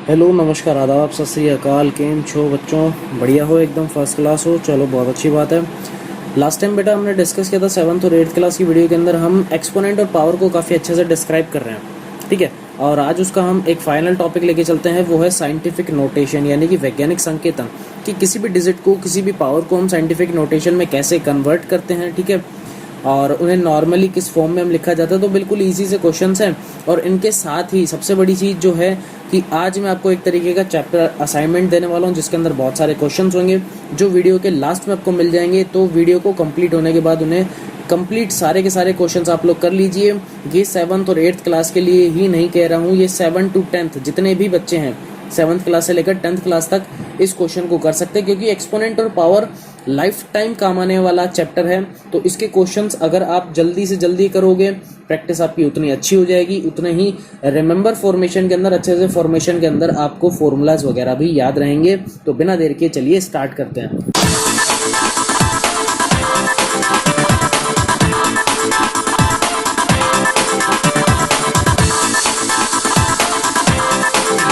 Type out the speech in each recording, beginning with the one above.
Hello नमस्कार आदाब सत श्री अकाल। केम छो बच्चों? बढ़िया हो, एकदम फर्स्ट क्लास हो। चलो बहुत अच्छी बात है। लास्ट टाइम बेटा हमने डिस्कस किया था 7th और 8th क्लास की वीडियो के अंदर हम एक्सपोनेंट और पावर को काफ़ी अच्छे से डिस्क्राइब कर रहे हैं, ठीक है। और आज उसका हम एक फाइनल टॉपिक लेके चलते हैं, वो है साइंटिफिक नोटेशन यानी कि वैज्ञानिक संकेतन, कि किसी भी डिजिट को, किसी भी पावर को हम साइंटिफिक नोटेशन में कैसे कन्वर्ट करते हैं, ठीक है। और उन्हें नॉर्मली किस फॉर्म में हम लिखा जाता है। तो बिल्कुल इजी से क्वेश्चंस हैं। और इनके साथ ही सबसे बड़ी चीज़ जो है कि आज मैं आपको एक तरीके का चैप्टर असाइनमेंट देने वाला हूं, जिसके अंदर बहुत सारे क्वेश्चंस होंगे जो वीडियो के लास्ट में आपको मिल जाएंगे। तो वीडियो को कंप्लीट होने के बाद उन्हें कंप्लीट सारे के सारे क्वेश्चंस आप लोग कर लीजिए। ये 7th और 8th क्लास के लिए ही नहीं कह रहा हूँ, ये 7 to 10th जितने भी बच्चे हैं 7th क्लास से लेकर 10th क्लास तक इस क्वेश्चन को कर सकते हैं, क्योंकि एक्सपोनेंट और पावर लाइफ टाइम काम आने वाला चैप्टर है। तो इसके क्वेश्चंस अगर आप जल्दी से जल्दी करोगे, प्रैक्टिस आपकी उतनी अच्छी हो जाएगी, उतने ही रिमेंबर फॉर्मेशन के अंदर, अच्छे से फॉर्मेशन के अंदर आपको फॉर्मूलाज वगैरह भी याद रहेंगे। तो बिना देर के चलिए स्टार्ट करते हैं।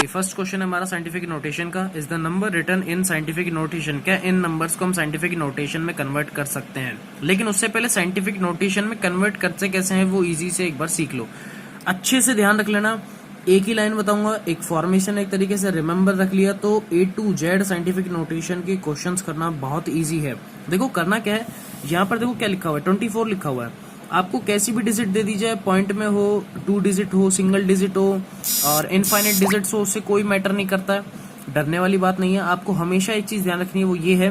फर्स्ट क्वेश्चन है हमारा साइंटिफिक नोटेशन का। Is the number written in scientific notation. क्या इन नंबर्स को हम साइंटिफिक नोटेशन में कन्वर्ट कर सकते हैं? लेकिन उससे पहले साइंटिफिक नोटेशन में कन्वर्ट करते कैसे हैं वो इजी से एक बार सीख लो। अच्छे से ध्यान रख लेना, एक ही लाइन बताऊंगा, एक फॉर्मेशन एक तरीके से रिमेंबर रख लिया तो A to Z scientific notation के क्वेश्चंस करना बहुत इजी है। देखो करना क्या है, यहाँ पर देखो क्या लिखा हुआ है, 24 लिखा हुआ है। आपको कैसी भी डिजिट दे दी जाए, पॉइंट में हो, 2 डिजिट हो, सिंगल डिजिट हो और इनफाइनाइट डिजिट्स हो, उससे कोई मैटर नहीं करता है। डरने वाली बात नहीं है। आपको हमेशा एक चीज ध्यान रखनी है, वो ये है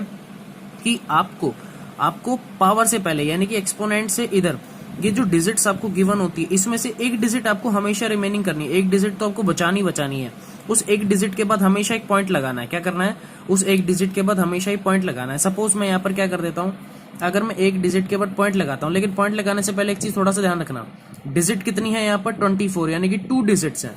कि आपको पावर से पहले यानी कि एक्सपोनेंट से इधर ये जो डिजिट्स आपको गिवन होती है, इसमें से एक डिजिट आपको हमेशा रिमेनिंग करनी है। एक डिजिट तो आपको बचानी है। उस एक डिजिट के बाद हमेशा एक पॉइंट लगाना है। क्या करना है? उस एक डिजिट के बाद हमेशा ही पॉइंट लगाना है। सपोज मैं यहाँ पर क्या कर देता हूँ, अगर मैं एक डिजिट के बाद पॉइंट लगाता हूँ, लेकिन पॉइंट लगाने से पहले एक चीज थोड़ा सा ध्यान रखना, डिजिट कितनी है यहाँ पर 24 यानी कि 2 डिजिट्स है।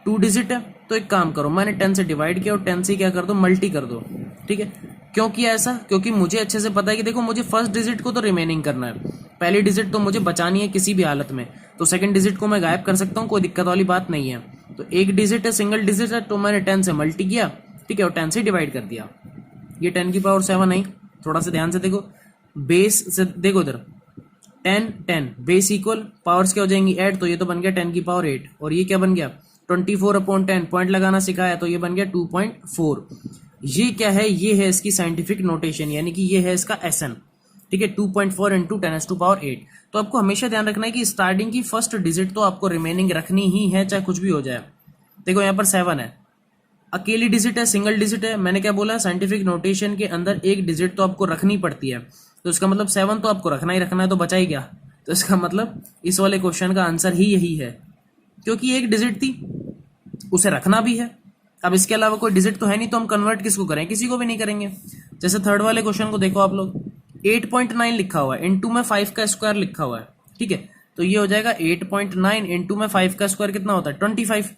2 डिजिट है तो एक काम करो, मैंने 10 से डिवाइड किया और 10 से क्या कर दो, मल्टी कर दो, ठीक है। क्यों किया ऐसा? क्योंकि मुझे अच्छे से पता है कि देखो मुझे फर्स्ट डिजिट को तो रिमेनिंग करना है, पहली डिजिट तो मुझे बचानी है किसी भी हालत में। तो सेकंड डिजिट को मैं गायब कर सकता हूँ, कोई दिक्कत वाली बात नहीं है। तो एक डिजिट है, सिंगल डिजिट है, तो मैंने 10 से मल्टी किया, ठीक है, और 10 से डिवाइड कर दिया। ये 10 की पावर 7 है। थोड़ा सा ध्यान से देखो, बेस से देखो इधर 10 10 बेस इक्वल पावर्स क्या हो जाएंगी 8, तो ये तो बन गया 10 की पावर 8। और ये क्या बन गया 24/10, पॉइंट लगाना सिखाया तो ये बन गया 2.4। ये क्या है? ये है इसकी साइंटिफिक नोटेशन, यानी कि ये है इसका SN, ठीक है। 2.4 इंटू 10⁻8। तो आपको हमेशा ध्यान रखना है कि स्टार्टिंग की फर्स्ट डिजिट तो आपको रिमेनिंग रखनी ही है, चाहे कुछ भी हो जाए। देखो यहाँ पर 7 है, अकेली डिजिट है, सिंगल डिजिट है। मैंने क्या बोला, साइंटिफिक नोटेशन के अंदर एक डिजिट तो आपको रखनी पड़ती है। तो इसका मतलब 7 तो आपको रखना ही रखना है, तो बचा ही क्या? तो इसका मतलब इस वाले क्वेश्चन का आंसर ही यही है, क्योंकि एक डिजिट थी, उसे रखना भी है। अब इसके अलावा कोई डिजिट तो है नहीं, तो हम कन्वर्ट किसको करें? किसी को भी नहीं करेंगे। जैसे थर्ड वाले क्वेश्चन को देखो आप लोग, 8.9 लिखा हुआ है, इंटू में 5 का स्क्वायर लिखा हुआ है, ठीक है। तो ये हो जाएगा 8.9 इंटू में 5 का स्क्वायर कितना होता है 25।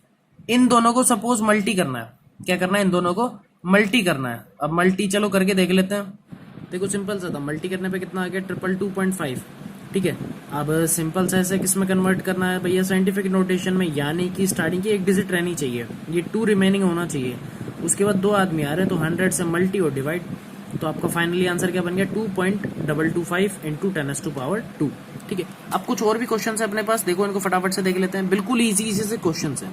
इन दोनों को सपोज मल्टी करना है। क्या करना है? इन दोनों को मल्टी करना है। अब मल्टी चलो करके देख लेते हैं। देखो सिंपल सा था, मल्टी करने पे कितना आ गया 222.5, ठीक है। अब सिंपल सा ऐसे किस में कन्वर्ट करना है भैया? साइंटिफिक नोटेशन में, यानी कि स्टार्टिंग की एक डिजिट रहनी चाहिए, ये 2 रिमेनिंग होना चाहिए। उसके बाद 2 आदमी आ रहे हैं तो 100 से मल्टी और डिवाइड, तो आपका फाइनली आंसर क्या बन गया 2.225 इंटू 10⁻², ठीक है। अब कुछ और भी क्वेश्चन है अपने पास, देखो इनको फटाफट से देख लेते हैं। बिल्कुल इजी से क्वेश्चन है।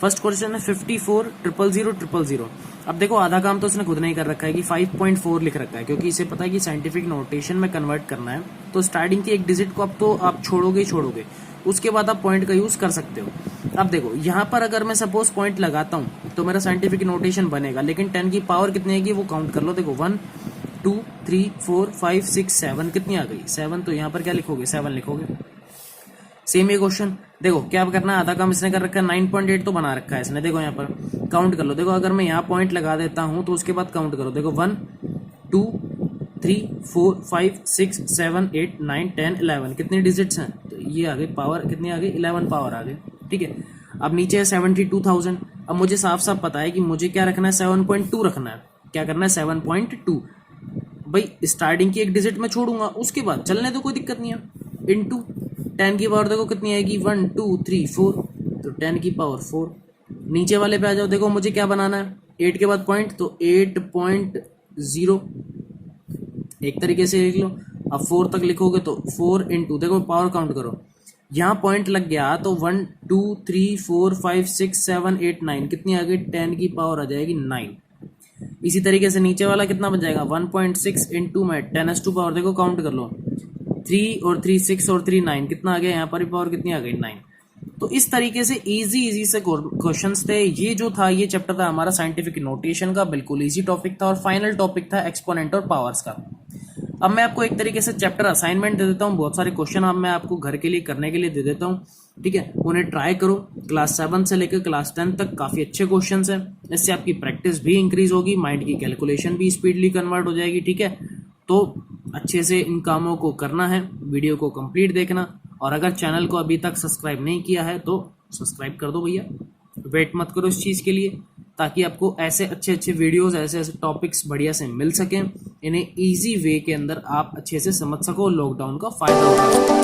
फर्स्ट क्वेश्चन है 54,000,000,000। अब देखो आधा काम तो इसने खुद नहीं कर रखा है कि 5.4 लिख रखा है, क्योंकि इसे पता है कि साइंटिफिक नोटेशन में कन्वर्ट करना है। तो स्टार्टिंग की एक डिजिट को अब तो आप छोड़ोगे ही छोड़ोगे, उसके बाद आप पॉइंट का यूज कर सकते हो। अब देखो यहाँ पर अगर मैं सपोज पॉइंट लगाता हूँ तो मेरा साइंटिफिक नोटेशन बनेगा, लेकिन 10 की पावर कितनी आएगी वो काउंट कर लो। देखो 1 2 3 4 5 6 7 कितनी आ गई 7, तो यहाँ पर क्या लिखोगे 7 लिखोगे। सेम ये क्वेश्चन देखो क्या करना है, आधा काम इसने कर रखा है, 9.8 तो बना रखा है इसने। देखो यहाँ पर काउंट कर लो, देखो अगर मैं यहाँ पॉइंट लगा देता हूँ तो उसके बाद काउंट करो। देखो 1 2 3 4 5 6 7 8 9 10 11 कितनी डिजिट्स हैं? तो ये आ गई पावर कितनी आ गई 11 पावर आ गई, ठीक है। अब नीचे है 72,000। अब मुझे साफ साफ पता है कि मुझे क्या रखना है 7.2 रखना है। क्या करना है 7.2। भाई स्टार्टिंग की एक डिजिट में छोड़ूंगा, उसके बाद चलने तो कोई दिक्कत नहीं है। इंटू 10 की पावर देखो कितनी आएगी 1 2 3 4, तो 10 की पावर 4। नीचे वाले पे आ जाओ, देखो मुझे क्या बनाना है, 8 के बाद पॉइंट, तो 8.0 एक तरीके से लिख लो। अब 4 तक लिखोगे तो 4 इंटू, देखो पावर काउंट करो, यहाँ पॉइंट लग गया तो 1 2 3 4 5 6 7 8 9, कितनी आ गई, 10 की पावर आ जाएगी 9। इसी तरीके से नीचे वाला कितना बन जाएगा, 1.6 इंटू में 10s टू पावर, देखो काउंट कर लो, 3 और 3 6 और 3 9, कितना आ गया, यहाँ पर पावर कितनी आ गई, 9। तो इस तरीके से इजी से क्वेश्चंस थे। ये जो था, ये चैप्टर था हमारा साइंटिफिक नोटेशन का, बिल्कुल इजी टॉपिक था, और फाइनल टॉपिक था एक्सपोनेंट और पावर्स का। अब मैं आपको एक तरीके से चैप्टर असाइनमेंट दे देता हूँ, बहुत सारे क्वेश्चन अब मैं आपको घर के लिए करने के लिए दे देता हूँ, ठीक है, उन्हें ट्राई करो। क्लास 7 से लेकर क्लास 10 तक काफ़ी अच्छे क्वेश्चन हैं, इससे आपकी प्रैक्टिस भी इंक्रीज होगी, माइंड की कैलकुलेशन भी स्पीडली कन्वर्ट हो जाएगी, ठीक है। तो अच्छे से इन कामों को करना है, वीडियो को कंप्लीट देखना, और अगर चैनल को अभी तक सब्सक्राइब नहीं किया है तो सब्सक्राइब कर दो भैया, वेट मत करो इस चीज़ के लिए, ताकि आपको ऐसे अच्छे वीडियोस, ऐसे टॉपिक्स बढ़िया से मिल सकें, इन्हें इजी वे के अंदर आप अच्छे से समझ सको, लॉकडाउन का फायदा उठा सको।